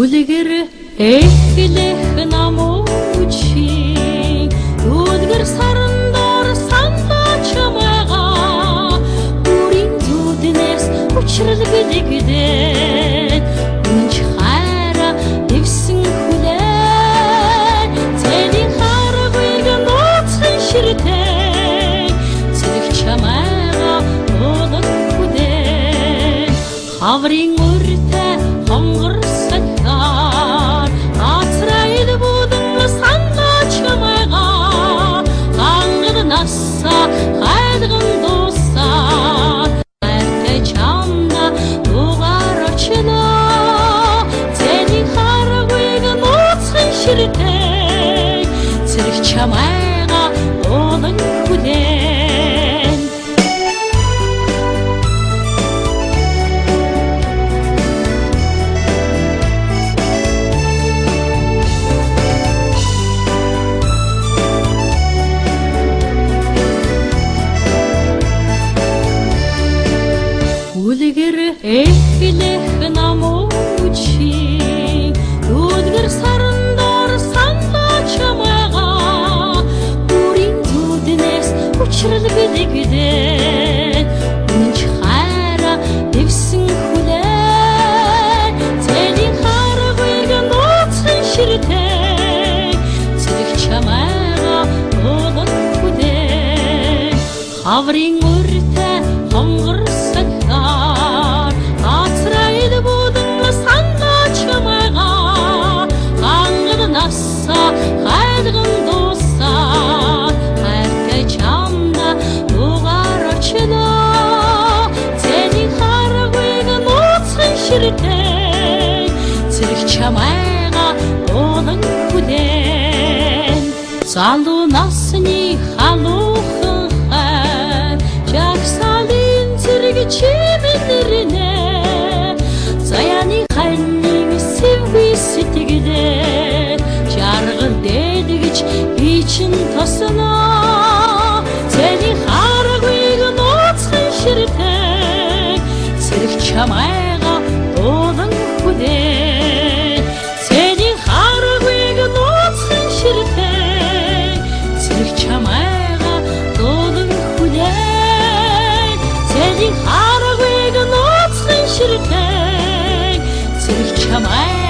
Үлгэр эхлэх намучи үлгэр сарандор сандаж байгаа бүрийн зүднээс учрал бэлэгдээд үнч хайра дэвсэн хүлээ цэлийн харгыг нууцхан ширтээ цэрэг чамайга болон хүдээ хаврын өртөө хонгор хайдган дуусаа хайртай чамна дугаар очно цэний харгыг нууцхан ширтээ цэрэг чамайга болон хүлээн үлгэр эхлэх намучи үлгэр сарандор сандаж байгаа бүрийн зүднээс учрал бэлэгдээд үнч хайра дэвсэн хүлээ цэлийн харгыг нууцхан ширтээ цэрэг чамайга болон хүдээ хаврын өртөө хонгор хайдган дуусаа хайртай чамна дугаар очно цэний харгыг нууцхан ширтээ цэрэг чамайга болон хүлээн залуу насны халуухан хайр жагсаалын цэрэг чимэнэрнэ заяаны хайныг сэвгүй сэтгэлээ жаргал дээлгэж би чин тосноо цэний харгыг нууцхан ширтээ цэрэг чамайга болон хүлээн цэний харгыг нууцхан ширтээ цэрэг чамайга болон хүлээн цэний харгыг нууцхан ширтээ цэрэг чамайга